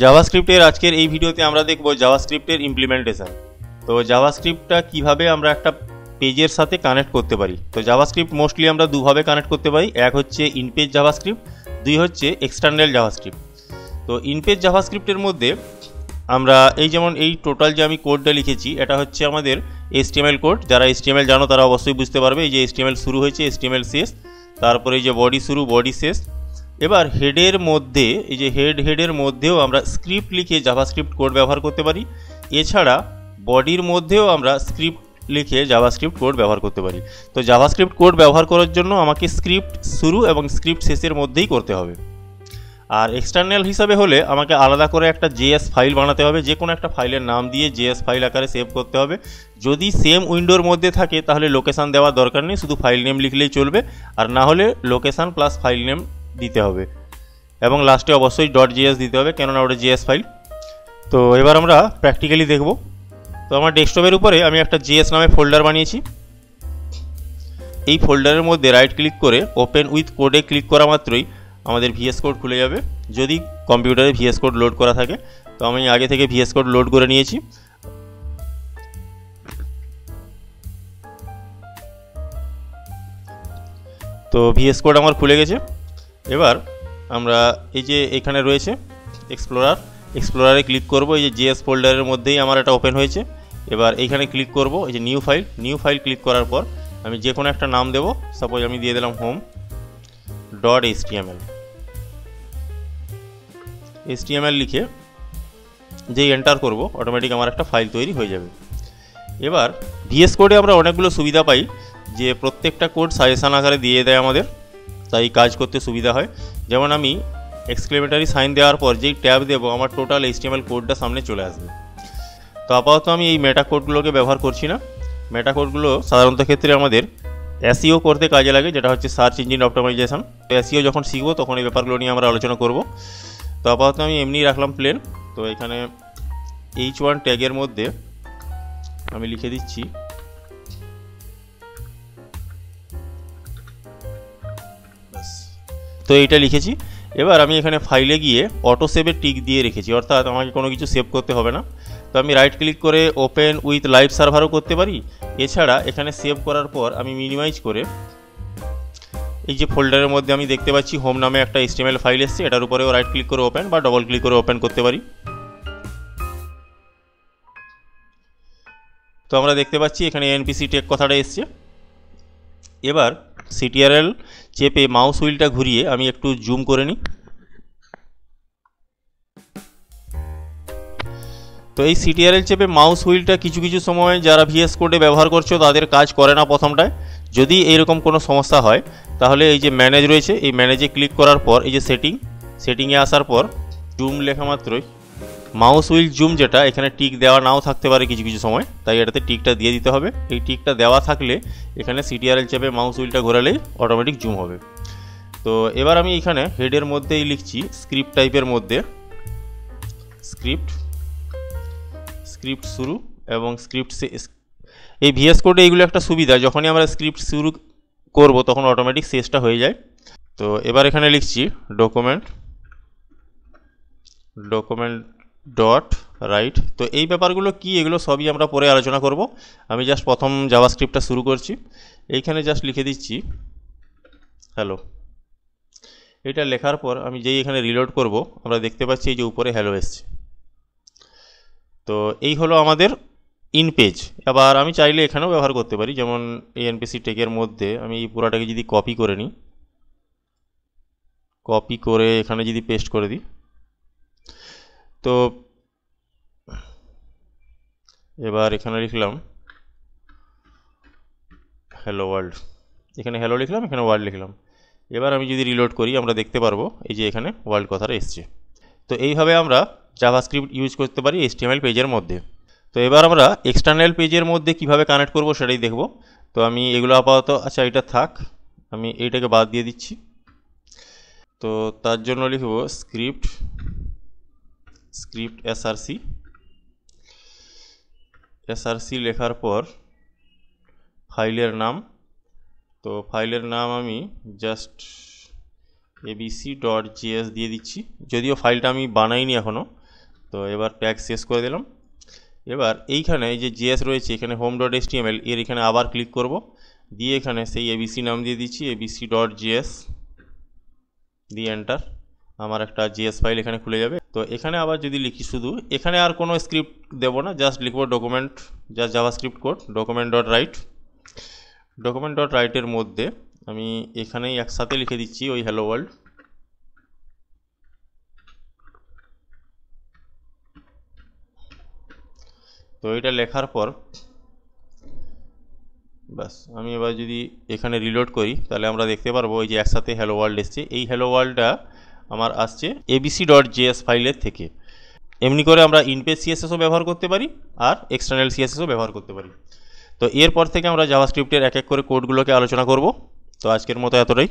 জাভাস্ক্রিপ্টের আজকের এই ভিডিওতে আমরা দেখব জাভাস্ক্রিপ্টের ইমপ্লিমেন্টেশন। তো জাভাস্ক্রিপ্টটা কিভাবে আমরা একটা পেজের সাথে কানেক্ট করতে পারি। তো জাভাস্ক্রিপ্ট মোস্টলি আমরা দুভাবে কানেক্ট করতে পারি, এক হচ্ছে ইনপেজ জাভাস্ক্রিপ্ট, দুই হচ্ছে এক্সটার্নাল জাভাস্ক্রিপ্ট। তো ইনপেজ জাভাস্ক্রিপ্টের মধ্যে আমরা এই যেমন এই টোটাল যে আমি কোডটা লিখেছি এটা হচ্ছে আমাদের HTML কোড। যারা HTML জানো তারা অবশ্যই বুঝতে পারবে। এই যে HTML শুরু হয়েছে, HTML শেষ, তারপরে এই যে বডি শুরু, বডি শেষ। এবার হেডের মধ্যে এই যে হেডের মধ্যেও আমরা স্ক্রিপ্ট লিখে জাভাস্ক্রিপ্ট কোড ব্যবহার করতে পারি। এছাড়া বডির মধ্যেও আমরা স্ক্রিপ্ট লিখে জাভাস্ক্রিপ্ট কোড ব্যবহার করতে পারি। তো জাভাস্ক্রিপ্ট কোড ব্যবহার করার জন্য আমাকে স্ক্রিপ্ট শুরু এবং স্ক্রিপ্ট শেষের মধ্যেই করতে হবে। আর এক্সটার্নাল হিসাবে হলে আমাকে আলাদা করে একটা JS ফাইল বানাতে হবে, যে কোনো একটা ফাইলের নাম দিয়ে JS ফাইল আকারে সেভ করতে হবে। যদি সেম উইন্ডোর মধ্যে থাকে তাহলে লোকেশান দেওয়ার দরকার নেই, শুধু ফাইল নেম লিখলেই চলবে। আর না হলে লোকেশান প্লাস ফাইল নেম দিতে হবে এবং লাস্টে অবশ্যই .js দিতে হবে, কেননা ওটা JS ফাইল। তো এবার আমরা প্র্যাকটিক্যালি দেখব। তো আমার ডেস্কটপের উপরে আমি একটা JS নামে ফোল্ডার বানিয়েছি। এই ফোল্ডারের মধ্যে রাইট ক্লিক করে ওপেন উইথ কোডে ক্লিক করা মাত্রই আমাদের VS কোড খুলে যাবে, যদি কম্পিউটারে VS কোড লোড করা থাকে। তো আমি আগে থেকে VS কোড লোড করে নিয়েছি। তো VS কোড আমার খুলে গেছে। এবার আমরা এই যে এখানে রয়েছে এক্সপ্লোরারে ক্লিক করব। এই যে JS ফোল্ডারের মধ্যেই আমার এটা ওপেন হয়েছে। এবার এইখানে ক্লিক করব, এই যে নিউ ফাইল ক্লিক করার পর আমি যে কোনো একটা নাম দেব। সাপোজ আমি দিয়ে দিলাম home.html লিখে যেই এন্টার করব অটোমেটিক আমার একটা ফাইল তৈরি হয়ে যাবে। এবার VS কোডে আমরা অনেকগুলো সুবিধা পাই, যে প্রত্যেকটা কোড সাজেশন আকারে দিয়ে দেয় আমাদের, তাই কাজ করতে সুবিধা হয়। যেমন আমি এক্সক্লেমেটারি সাইন দেওয়ার পর যেই ট্যাব দেবো আমার টোটাল HTML কোডটা সামনে চলে আসবে। তো আপাতত আমি এই মেটা কোডগুলোকে ব্যবহার করছি না। মেটা কোডগুলো সাধারণত ক্ষেত্রে আমাদের SEO করতে কাজে লাগে, যেটা হচ্ছে সার্চ ইঞ্জিন অপটিমাইজেশন। তো SEO যখন শিখবো তখন এই ব্যাপারগুলো নিয়ে আমরা আলোচনা করব। তো আপাতত আমি এমনি রাখলাম প্লেন। তো এখানে H1 ট্যাগের মধ্যে আমি লিখে দিচ্ছি তো এইটা লিখেছি। এবার আমি এখানে ফাইলে গিয়ে অটো সেভের টিক দিয়ে রেখেছি, অর্থাৎ আমাকে কোনো কিছু সেভ করতে হবে না। তো আমি রাইট ক্লিক করে ওপেন উইথ লাইভ সার্ভারও করতে পারি। এছাড়া এখানে সেভ করার পর আমি মিনিমাইজ করে এই যে ফোল্ডারের মধ্যে আমি দেখতে পাচ্ছি হোম নামে একটা HTML ফাইল এসছে, এটার উপরেও রাইট ক্লিক করে ওপেন বা ডবল ক্লিক করে ওপেন করতে পারি। তো আমরা দেখতে পাচ্ছি এখানে NPC টেক কথাটা এসছে। এবার CTRL চেপে মাউস হুইলটা ঘুরিয়ে আমি একটু জুম করে নিই। তো এই CTRL চেপে মাউস হুইলটা কিছু কিছু সময় যারা VS কোডে ব্যবহার করছো তাদের কাজ করে না প্রথমটায়। যদি এইরকম কোনো সমস্যা হয় তাহলে এই যে ম্যানেজ রয়েছে, এই ম্যানেজে ক্লিক করার পর এই যে সেটিংয়ে আসার পর জুম লেখা মাত্রই মাউস হুইল জুম, যেটা এখানে টিক দেওয়া নাও থাকতে পারে কিছু কিছু সময়, তাই এটাতে টিকটা দিয়ে দিতে হবে। এই টিকটা দেওয়া থাকলে এখানে CTRL চেপে মাউস হুইলটা ঘোরালেই অটোমেটিক জুম হবে। তো এবার আমি এখানে হেডের মধ্যেই লিখছি স্ক্রিপ্ট টাইপের মধ্যে স্ক্রিপ্ট শুরু এবং স্ক্রিপ্ট শেষ। এই VS কোডে এইগুলো একটা সুবিধা, যখনই আমরা স্ক্রিপ্ট শুরু করব তখন অটোমেটিক শেষটা হয়ে যায়। তো এবার এখানে লিখছি ডকুমেন্ট ডট রাইট। তো এই ব্যাপারগুলো কি, এগুলো সবই আমরা পরে আলোচনা করব। আমি জাস্ট প্রথম জাভাস্ক্রিপ্টটা শুরু করছি। এইখানে জাস্ট লিখে দিচ্ছি হ্যালো। এটা লেখার পর আমি যেই এখানে রিলোড করব আমরা দেখতে পাচ্ছি এই যে উপরে হ্যালো এসছে। তো এই হলো আমাদের ইন পেজ। এবার আমি চাইলে এখানেও ব্যবহার করতে পারি, যেমন এই NPC টেকের মধ্যে আমি এই পুরাটাকে যদি কপি করে নিই, কপি করে এখানে যদি পেস্ট করে দিই, তো এবার এখানে লিখলাম হ্যালো ওয়ার্ল্ড। এখানে হ্যালো লিখলাম, এখানে ওয়ার্ল্ড লিখলাম। এবার আমি যদি রিলোড করি আমরা দেখতে পারবো এই যে এখানে ওয়ার্ল্ড কথাটা এসছে। তো এইভাবে আমরা জাভাস্ক্রিপ্ট ইউজ করতে পারি HTML পেজের মধ্যে। তো এবার আমরা এক্সটার্নাল পেজের মধ্যে কিভাবে কানেক্ট করব সেটাই দেখব। তো আমি এগুলো আপাতত, আচ্ছা এটা থাক, আমি এইটাকে বাদ দিয়ে দিচ্ছি। তো তার জন্য লিখব স্ক্রিপ্ট src লেখার পর ফাইলের নাম। তো ফাইলের নাম আমি জাস্ট abc.js দিয়ে দিচ্ছি, যদিও ফাইলটা আমি বানাইনি এখনও। তো এবার ট্যাগ শেষ করে দিলাম। এবার এইখানে এই যে জেএস রয়েছে এখানে হোম ডট এসটিএমএল এর এখানে আবার ক্লিক করব, দিয়ে এখানে সেই এবিসি নাম দিয়ে দিচ্ছি এবিসি ডট জিএস, দিয়ে এন্টার। আমার একটা জিএস ফাইল এখানে খুলে যাবে। তো এখানে আবার যদি লিখি শুধু, এখানে আর কোনো স্ক্রিপ্ট দেবো না, জাস্ট লিখবো document, just JavaScript code document dot right. Document dot রাইটের মধ্যে আমি এখানেই একসাথে লিখে দিচ্ছি ওই হ্যালো ওয়ার্ল্ড। তো এটা লেখার পর বাস, আমি এবার যদি এখানে রিলোড করি তাহলে আমরা দেখতে পারবো ওই যে একসাথে হ্যালো ওয়ার্ল্ড এসছে। এই হ্যালো ওয়ার্ল্ডটা আমার আসছে এবিসি ডট জেএস ফাইলের থেকে। এমনি করে আমরা ইনপেজ সিএসএসও ব্যবহার করতে পারি আর এক্সটার্নাল সিএসএসও ব্যবহার করতে পারি। তো এরপর থেকে আমরা জাভাস্ক্রিপ্টের এক এক করে কোডগুলোকে আলোচনা করব। তো আজকের মতো এতটাই।